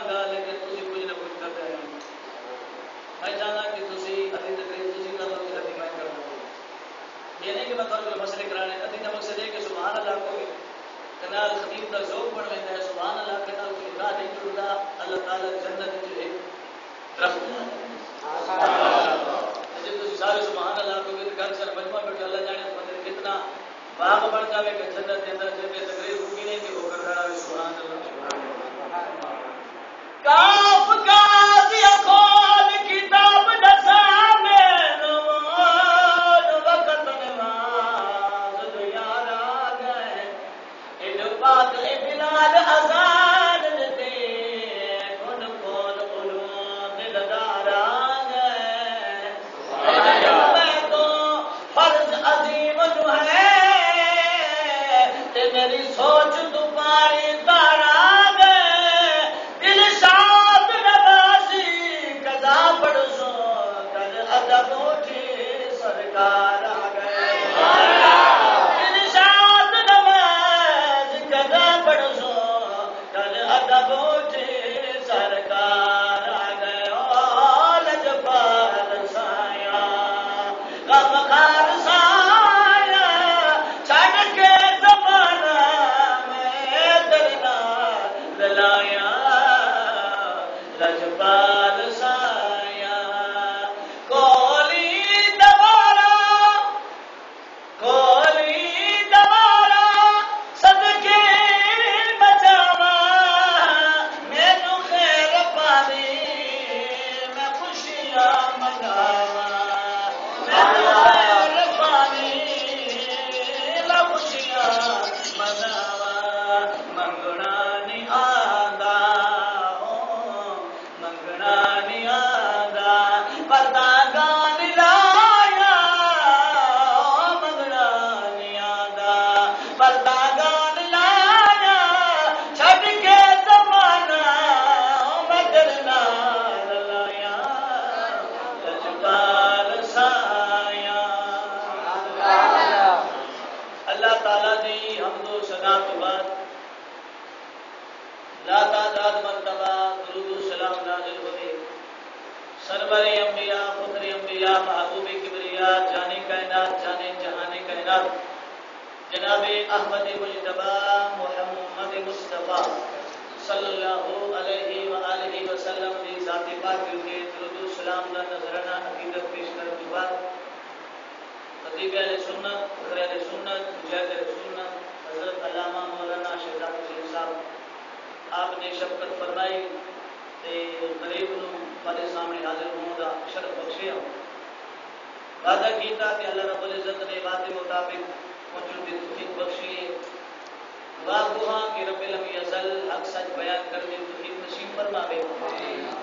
گا لیکن تسی کچھ نہ کچھ کرتے رہیں میں چاہنا کہ تسی ادھی تقریر تسی کر لو ادھی میں کر لوں یہ نہیں کہ میں تھوڑے مسئلے کرانے ادھی کا مقصد ہے کہ سبحان اللہ کو کنال خطیب کا ذوق بن لینا ہے سبحان اللہ کنال کی راہ نہیں جڑتا اللہ تعالی جنت جو ہے رکھ جب تسی سارے سبحان اللہ کو گھر سر مجمع بیٹھے اللہ جانے بندے کتنا باغ بن جاوے کہ جنت کے اندر جب تقریر ہوگی نہیں کہ وہ کر رہا ہے سبحان اللہ کاف کا دیا کھول کتاب دسا میں نماز وقت نماز جو یاد آ گئے ان پاک بلال اذان دے کن کھول قلوب دلدار آ گئے میں تو فرض عظیم جو ہے میری سوچ دوباری تارا گئے دل شاد نوازی کدا پڑسو کل ادب اٹھی سرکار آ گئے دل شاد نواز کدا پڑسو کل ادب اٹھی سرکار آ گئے او لجپال سایا غم خار سایا چھڑ کے لایا لجپال سایا کولی دوارا صدقے بچاوا میں تو خیر پانی میں خوشیاں منگاوا میں تو خیر پانی میں خوشیاں منگاوا منگنا سرور انبیاء فخر انبیاء محبوب کبریا جانے کائنات جانے جہان کائنات جناب احمد مجتبی محمد مصطفیٰ صلی اللہ علیہ وآلہ وسلم دی ذات پاک کے درود و سلام دا نذرانہ عقیدت پیش کرنے کے بعد خطیب اہل سنت فخر اہل سنت مجاہد اہل سنت حضرت علامہ مولانا شیخ حسین صاحب آپ نے شفقت فرمائی تے غریب نو والے سامنے حاضر ہونے کا شرف بخشیا وعدہ کیتا کہ اللہ رب العزت نے وعدے مطابق موجود دی توفیق بخشی دعا ہاں کہ رب لم یزل حق سچ بیان کرنے کی توفیق نصیب فرماوے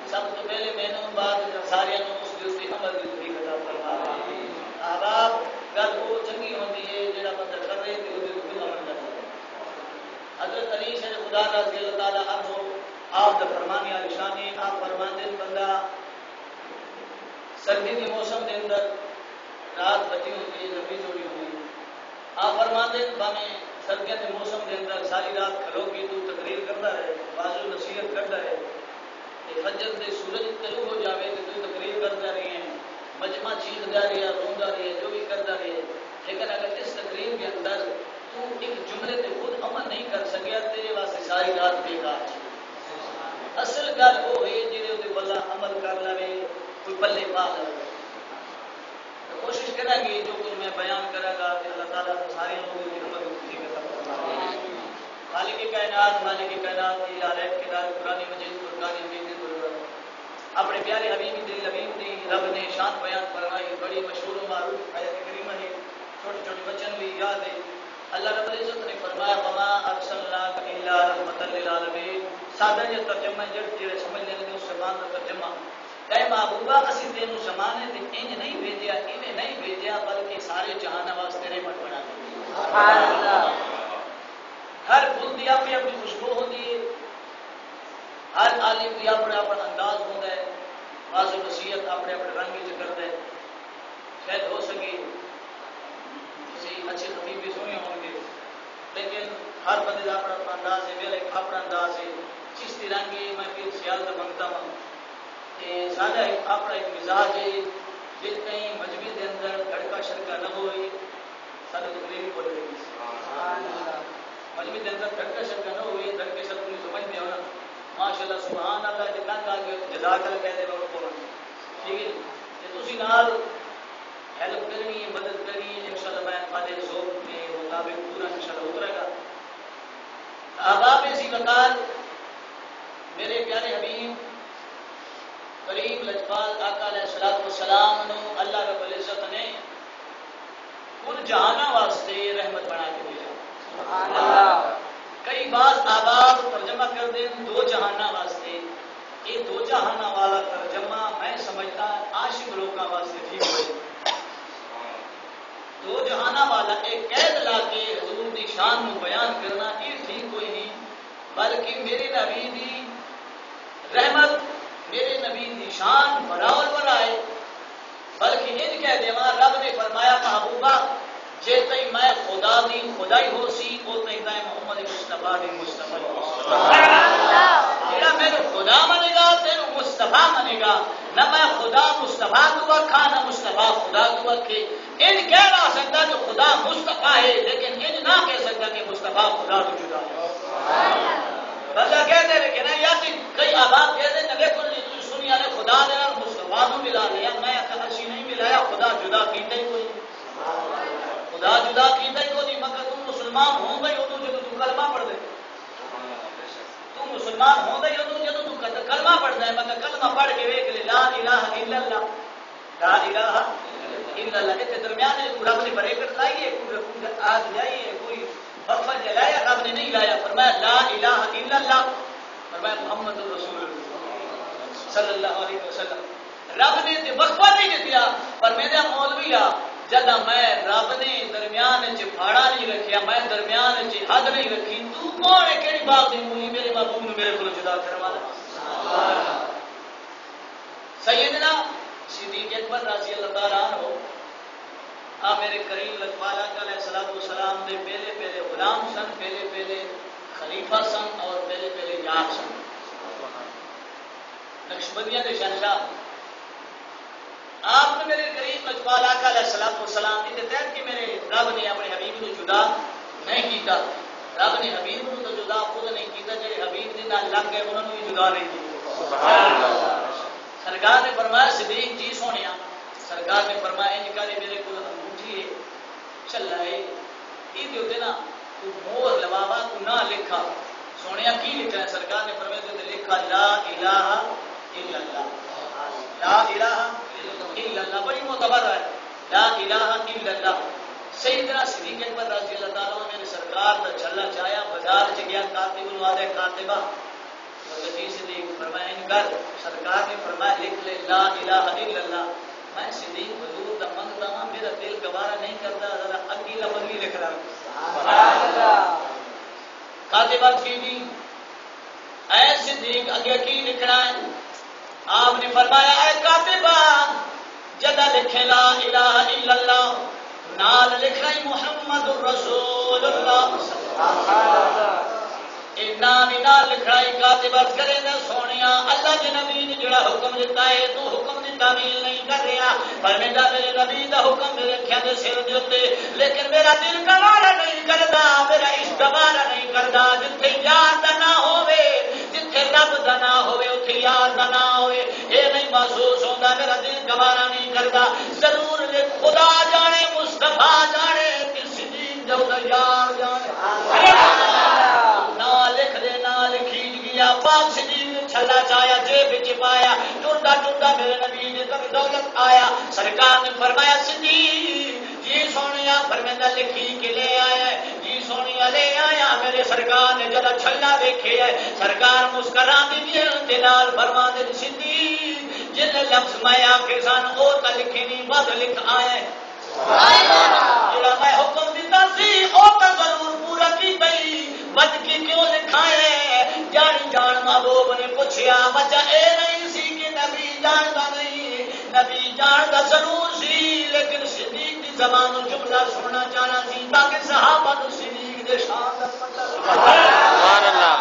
سب تو پہلے میں نے بعد سارے نو اس دے تے عمل دی توفیق عطا فرماوے احباب گل وہ چنگی ہوندی ہے جڑا بندہ کر رہے تے اودے تے عمل کردا ہے حضرت علی شیخ خدا رضی اللہ تعالی عنہ آپ دا فرمانے والی شانی آپ فرماندے بندہ سردی کے موسم کے اندر رات بچی ہوتی ہے لمبی چوڑی ہوتی ہے آپ فرماندے باویں سردیاں کے موسم کے اندر ساری رات کھلو گی تو تقریر کرتا رہے واضح نصیحت کرتا رہے فجر سے سورج طلوع ہو جاوے تو تقریر کرتا رہی ہیں مجمع چیختا رہے روندا رہے جو بھی کرتا رہے لیکن اگر اس تقریر کے اندر تو ایک جملے تے خود عمل نہیں کر سکیا تیرے واسطے ساری رات بیکار ہے اصل گل وہ ہے جہے وہ بلا عمل کر لے کوئی پلے پا لے کوشش کریں گے جو کچھ میں بیان کروں گا کہ اللہ تعالیٰ سارے لوگوں کی عمل خالق کائنات مالک کائنات کی علیہ کے دار قرآن مجید فرقان حمید کی ضرورت اپنے پیارے حبیب دل حبیب دی رب نے شان بیان فرمائی بڑی مشہور و معروف آیت کریمہ ہے چھوٹے چھوٹے بچن بھی یاد ہے اللہ رب العزت نے فرمایا وما ارسلناک الا رحمۃ للعالمین سادہ یہ ترجمہ جڑے سمجھ لینے اس زبان کا ترجمہ کہ محبوبہ اسی تینوں زمانے تے انج نہیں بھیجیا ایویں نہیں بھیجیا بلکہ سارے جہان واسطے رحمت بنا دی سبحان اللہ ہر پھول دی اپنی اپنی خوشبو ہوتی ہے ہر عالم کی اپنا اپنا انداز ہوتا ہے واضح نصیحت اپنے اپنے رنگ وچ کرتا ہے شاید ہو سکے کسی اچھے خطیب بھی سنے ہوں گے لیکن ہر بندے کا اپنا اپنا انداز ہے میرا ایک اپنا انداز ہے چشتی رنگی میں پھر سیال کا منگتا ہوں سارا اپنا ایک مزاج ہے جس کہیں مجمع کے اندر دھڑکا شڑکا نہ ہوئے سارے تقریر بول رہی مجمع کے اندر دھڑکا شڑکا نہ ہوئے دھڑکے شڑک نہیں سمجھتے ہو نا ماشاء اللہ سبحان اللہ جتنا کہا کہ جزاک اللہ کہہ دے وہ بولنا ٹھیک ہے کہ تسی نال ہیلپ کرنی مدد کرنی انشاءاللہ میں آدھے ذوق کے مطابق پورا انشاءاللہ اترے گا. احباب اسی وقار میرے پیارے حبیب کریم لجپال آقا علیہ الصلوۃ والسلام نو اللہ رب العزت نے کل جہاناں واسطے رحمت بنا کے بھیجا. سبحان اللہ. کئی بعض احباب ترجمہ کر دیں دو جہاناں واسطے. یہ دو جہاناں والا ترجمہ میں سمجھتا عاشق لوگاں واسطے ٹھیک ہوئے. دو جہاناں والا ایک قید لا کے حضور دی شان نو بیان کرنا یہ ٹھیک کوئی نہیں بلکہ میرے نبی دی رحمت میرے نبی دی شان بڑاول بڑائے بلکہ ان کہہ دیواں رب نے فرمایا محبوبہ جے تئی میں خدا دی خدائی ہو سی او تئی تے محمد مصطفیٰ دی مصطفی جیڑا میرے خدا منے گا تینو مصطفیٰ منے گا نہ میں خدا مصطفیٰ تو وکھا نہ مصطفیٰ خدا تو وکھے. ان کہہ نہ سکتا کہ خدا مصطفیٰ ہے لیکن ان نہ کہہ سکتا کہ مصطفیٰ خدا تو جدا ہے. بندہ کہتے ہیں کہ یا کہ کئی آباد کہتے ہیں کہ دیکھو سنیا نے خدا نے مصطفیٰ کو ملا لیا میں اسی نہیں ملایا خدا جدا کیتا ہی کوئی خدا جدا کیتا ہی کوئی مگر تم مسلمان ہوں گئی ادو جب تو کلمہ پڑھ دے تم مسلمان ہوں گئی ادو جب تو کلمہ پڑھ دے مگر کلمہ پڑھ کے ویکھ لے لا الہ الا اللہ لا الہ الا اللہ. کے درمیان رب نے بریکٹ لائی ہے کوئی آج لائی ہے کوئی وقفہ جلایا رب نے نہیں لایا فرمایا لا الہ الا اللہ فرمایا محمد رسول اللہ صلی اللہ علیہ وسلم. رب نے وقفہ نہیں دیا پر میرا مولوی آ جدا میں رب نے درمیان چ پھاڑا نہیں رکھیا میں درمیان چ حد نہیں رکھی تو کون ہے کیڑی بات نہیں ہوئی میرے محبوب نے میرے کو جدا کروا دیا. سیدنا صدیق اکبر رضی اللہ تعالی عنہ آپ میرے کریم لجپال آقا علیہ الصلوۃ والسلام دے پہلے پہلے غلام سن پہلے پہلے خلیفہ سن اور پہلے پہلے یار سن نقشبندیاں دے شہنشاہ. آپ نے میرے کریم لجپال آقا علیہ الصلوۃ والسلام کے تحت کہ میرے رب نے اپنے حبیب کو جدا نہیں کیتا رب نے حبیب کو تو جدا خود نہیں کیتا جڑے حبیب دے نال لگ گئے انہاں نوں بھی جدا نہیں کیتا. سبحان اللہ. سرکار نے فرمایا صدیق جی سونیا سرکار نے فرمایا ان کرے میرے کو انگوٹھی ہے چلا ہے یہ جو تے نا تو مور لواوا تو نہ لکھا سونیا کی لکھا ہے سرکار نے فرمایا تو لکھا لا الہ الا اللہ لا الہ الا اللہ. بڑی معتبر ہے لا الہ الا اللہ. سیدنا صدیق اکبر رضی اللہ تعالیٰ عنہ میرے سرکار دا چلا چایا بازار چ گیا کاتب بنوا دے کاتبہ صدیق فرمایا ان کر سرکار نے فرمایا لکھ لے لا الہ الا اللہ. میں صدیق حضور دا منگتا ہوں میرا دل گوارا نہیں کرتا ذرا اگلی لفظ بھی لکھ رہا. سبحان اللہ. کاتبہ کی دی اے صدیق اگے کی لکھنا ہے آپ نے فرمایا اے کاتبہ جدا لکھے لا الہ الا اللہ نال لکھنا ہی محمد رسول اللہ. سبحان اللہ. نال لکھائی کاتبت کرے نہ سونیا اللہ کے نبی نے جڑا حکم دیتا ہے تو حکم دی تعمیل نہیں کر رہا پر میرے نبی دا حکم میرے اکھیاں دے سر دے اوتے لیکن میرا دل گوارا نہیں کردا میرا عشق گوارا نہیں کردا جتھے یار دا نہ ہوے جتھے رب دا نہ ہوے اوتھے یار دا نہ ہوے اے نہیں محسوس ہوندا میرا دل گوارا نہیں کردا. ضرور خدا جانے مصطفیٰ جانے کہ صدیق جو دا یار جانے لکھ دے نال کھینچ گیا پاک صدیق نے چھلا چایا جیب وچ پایا ٹردا ٹردا میرے نبی نے تک دولت آیا. سرکار نے فرمایا صدیق جی سونیا فرمایا لکھی کے لے آیا جی سونیا لے آیا. میرے سرکار نے جدا چھلا دیکھے ہے سرکار مسکرا دی دے نال فرما دے صدیق جن لفظ میں آکھے سن او تے لکھے نہیں ود لکھ آیا جڑا میں حکم دیتا سی او تے ضرور پورا کیتا ہی بد کی کیوں لکھائے جانی جان محبوب نے پوچھا وجہ اے نہیں سی کہ نبی جانتا نہیں نبی جانتا ضرور سی لیکن صدیق کی زبان جملہ سننا چاہنا سی تاکہ صحابہ تو صدیق دے شان دا پتہ. سبحان اللہ.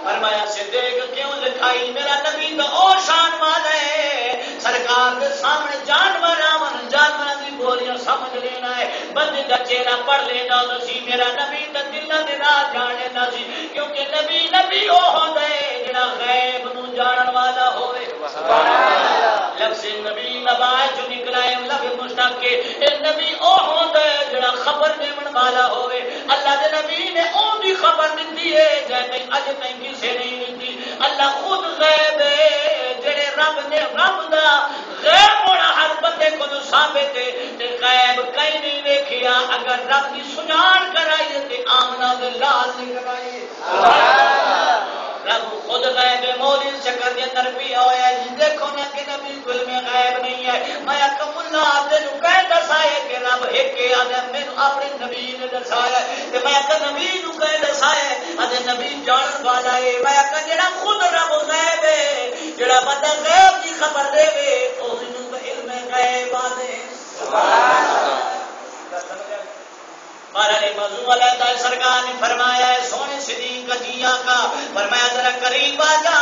فرمایا صدیق کیوں لکھائی میرا نبی تو او شان والا ہے سرکار کے سامنے جانور آمن جانور کی بولیاں سمجھ لینا ہے بندے کا چہرہ پڑھ لینا سی میرا نبی تو دل دلا جان لینا سی کیونکہ نبی نبی وہ ہوتا ہے جڑا غیب نو جانن والا ہوئے لفظ نبی نبائے جو نکلا ہے لفظ مشتق کے نبی او ہوتا ہے جڑا خبر دیون والا ہوئے اللہ دے نبی نے اون دی خبر دیتی ہے جے اج تک کسے نہیں دیتی اللہ خود غیب ہے جڑے رب نے رب دا غیب ہونا ہر بندے کو ثابت ہے تے غیب کہیں نہیں ویکھیا اگر رب دی سجان کرائیے تے آمنا دے لال نہیں کرائیے رب خود غیب مولد شکر کے اندر بھی ہویا ہے دیکھو نا کہ نبی کل میں غیب نہیں ہے میں کم اللہ آپ نے جو کہہ دسائے کہ رب ایک کے آدھے میں اپنے نبی نے دسایا کہ میں کہ نبی نو کہہ دسائے آدھے نبی جانن والا ہے میں کہ جڑا خود رب غیب ہے جڑا بندہ غیب کی خبر دے وے اس نو علم غیب آدھے سبحان اللہ مہاراج موضوع علیہ سرکار نے فرمایا ہے سونے صدیق کا جیا کا فرمایا ذرا قریب آ جا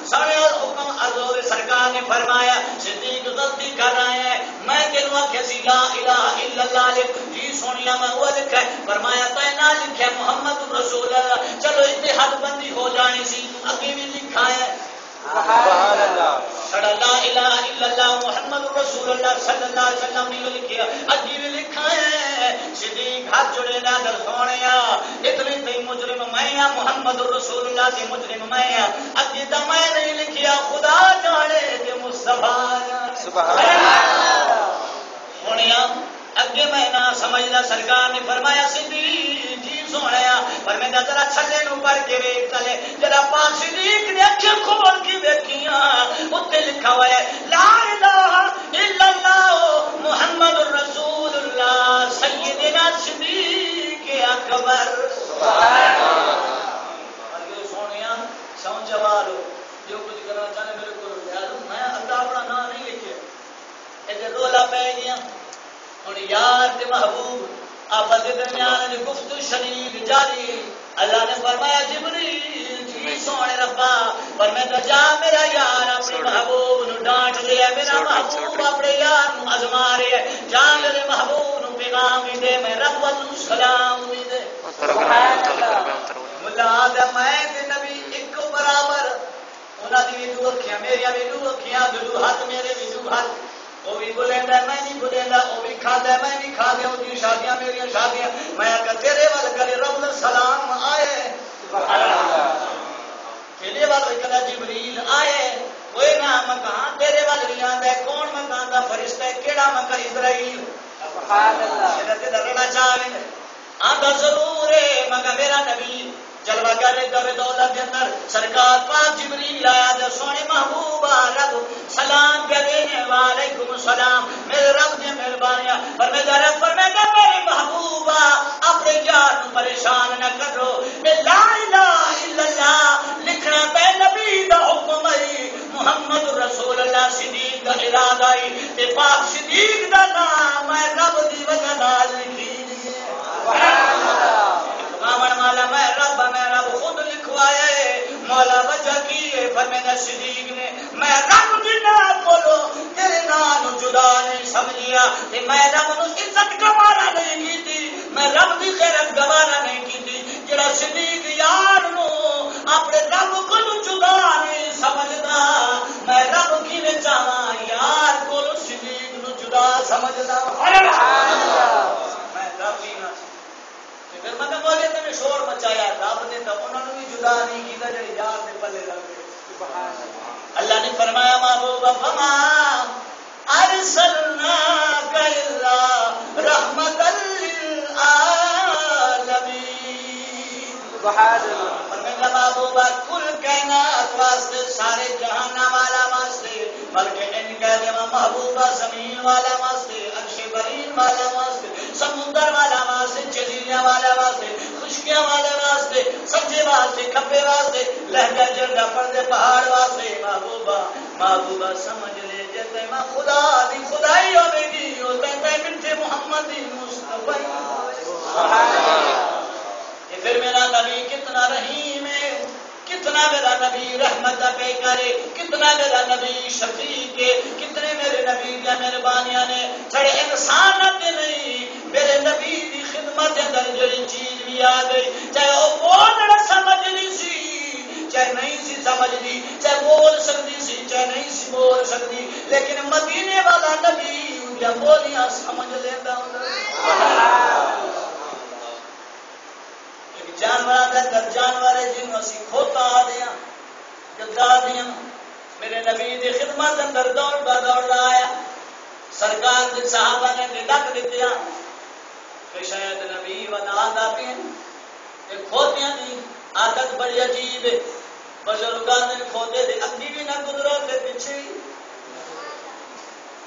سارے حکم حضور سرکار نے فرمایا صدیق غلطی کر رہے ہیں میں تینوں آخیا سی لا الہ الا اللہ لکھ جی سونیا میں وہ لکھا ہے فرمایا تو نہ لکھا محمد رسول اللہ چلو اتنے حد بندی ہو جانی سی اگے بھی لکھا ہے سبحان اللہ سڑا لا الہ الا اللہ محمد رسول اللہ صلی اللہ علیہ وسلم نے لکھیا اگے بھی لکھا ہے صدیق ہاتھ جڑے نہ در سونیا اتنے تے مجرم میں ہاں محمد رسول اللہ سے مجرم میں ہاں اگے تو میں نہیں لکھیا خدا جانے تے مصطفیٰ جانے سبحان اللہ سونیا اگے میں نہ سمجھدا سرکار نے فرمایا صدیق جی سونیا پر میں ذرا چھلے نو پڑھ کے ویکھ چلے جڑا پاک صدیق نے اکھیں کھول کے ویکھیاں اوتے لکھا ہوا ہے لا الہ الا اللہ محمد رسول اللہ سیدنا صدیق اکبر سبحان اللہ اگے سونیا سمجھ والو جو کچھ کرنا چاہے میرے کو یاد میں اللہ اپنا نام نہیں لکھیا اے رولا پے گیا اور یار تے محبوب آپس کے درمیان گفتگو شریف جاری اللہ نے فرمایا جبریل جی سونے ربا فرمایا جا میرا یار اپنے محبوب نو ڈانٹ لیا میرا محبوب اپنے یار نو ازما رہا ہے جا میرے محبوب نو پیغام دے میں رب السلام دے سبحان اللہ ملا دے میں تے نبی ایک برابر انہاں دی بھی دو اکھیاں میری بھی دو اکھیاں دو ہاتھ میرے بھی دو ہاتھ وہ بھی بولیندا میں نہیں بولیندا وہ بھی کھادا میں نہیں کھادا وہ دی شادیاں میری شادیاں میں کہ تیرے ول کرے رب السلام آئے سبحان اللہ تیرے ول کرے جبریل آئے کوئی نہ مکان تیرے ول بھی آندا ہے کون مکان دا فرشتہ ہے کیڑا مکان اسرائیل سبحان اللہ تے لڑنا چاہے آندا ضرور ہے مگر میرا نبی جلوہ کرے در دولت کے اندر سرکار پاک جبریل آیا دے سونے محبوبہ رب سلام کہنے وعلیکم السلام میرے رب نے مہربانیاں فرمایا رب فرمایا میرے محبوبہ اپنے یار کو پریشان نہ کرو میں لا الہ الا اللہ لکھنا پہ نبی دا حکم ہے محمد رسول اللہ صدیق دا ارادہ ہے تے پاک صدیق دا نام میں رب دی وجہ نال لکھی سبحان اللہ مولا میں رب خود لکھوایا ہے مولا وجہ کی ہے فرمایا صدیق نے میں رب دی نام بولو تیرے نام جدا نہیں سمجھیا تے میں رب نو عزت گوارا نہیں کیتی میں رب دی غیرت گوارا نہیں کیتی جڑا صدیق یار نو اپنے رب کو جدا نہیں سمجھدا میں رب کیویں چاہاں یار کو صدیق نو جدا سمجھدا سبحان اللہ میں رب ہی نہ پھر میں بولے تے شور مچایا رب نے تو انہاں نوں بھی جدا نہیں کیتا جڑے یار دے پلے لگ گئے سبحان اللہ اللہ نے فرمایا محبوب فما ارسلناک الا رحمتا للعالمین سبحان اللہ فرمایا محبوب کل کائنات واسطے سارے جہان والا واسطے بلکہ ان کہہ دے محبوبہ زمین والا واسطے عرش برین والا واسطے سمندر والا واسطے جزیرے والا واسطے خشکیاں والے واسطے سجے واسطے کھبے واسطے لہجہ جھنڈا پردے پہاڑ واسطے محبوبہ سمجھ لے جتے میں خدا دی خدائی ہوے گی او تے میٹھے محمد مصطفی سبحان اللہ یہ پھر میرا نبی کتنا رحیم ہے کتنا میرا نبی رحمت پہ کرے، کتنا میرا نبی شفیق ہے، کتنے میرے نبی دیا مہربانیاں نے سڑے انسان دے نہیں میرے نبی دی خدمت اندر جڑی چیز بھی آ گئی، چاہے وہ بولنا سمجھنی سی چاہے نہیں سی سمجھنی، چاہے بول سکتی سی چاہے نہیں سی بول سکتی، لیکن مدینے والا نبی ان بولیاں سمجھ لیتا ہوں۔ جانور کے اندر جانور ہے جنہوں اسی کھوتا دیا گدا دیا میرے نبی دی خدمت اندر دوڑ آیا، سرکار کے صحابہ نے ڈک دیا کہ شاید نبی ودا پہ کھوتیاں دی عادت بڑی عجیب ہے، بزرگان نے کھوتے دے اگی بھی نہ گزرو تے پیچھے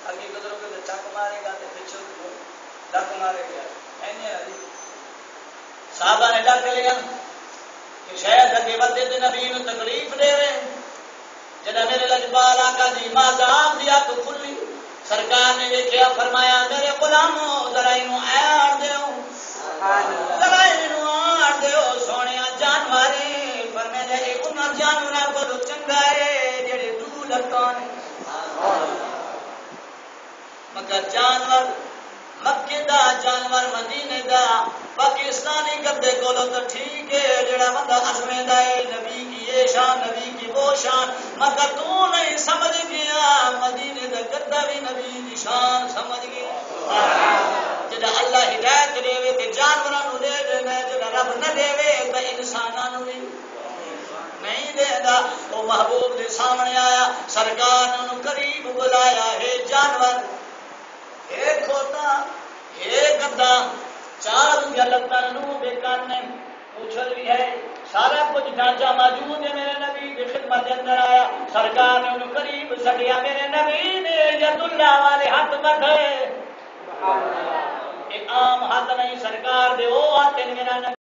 اگی گزرو کے چک مارے گا تے پیچھے ڈک مارے گا، صحابہ نے ڈک لیا کہ شاید اگے ودے تے نبی نو تکلیف دے رہے، جدا میرے لجپال آقا دی ماں دیا تو کھلی، سرکار نے دیکھا فرمایا میرے غلاموں ذرا اینو آڑ دیو، ذرا اینو آڑ دیو سونے جانور فرمایا اے انہاں جانوراں کولوں چنگا ہے جڑے دور لگان مگر جانور مکے دا جانور مدینے دا پاکستانی گدے کولو تو ٹھیک ہے جڑا بندہ عزمے دا ہے نبی کی یہ شان نبی کی وہ شان، مگر تو نہیں سمجھ گیا مدینے دا گدا بھی نبی کی شان سمجھ گیا، جڑا اللہ ہدایت دے تے جانوراں نو دے دے جڑا رب نہ دے تے انساناں نو نہیں دے دا، وہ محبوب دے سامنے آیا، سرکار نے انہوں قریب بلایا، ہے جانور ایک ہوتا ایک گدا چار لتان نو بے کانے پوچھل بھی ہے، سارا کچھ ڈھانچہ موجود ہے، میرے نبی کی خدمت اندر آیا، سرکار نے انہوں قریب سٹیا، میرے نبی نے ید اللہ والے ہاتھ بڑھے، ایک عام ہاتھ نہیں، سرکار دے وہ ہاتھ میرا نبی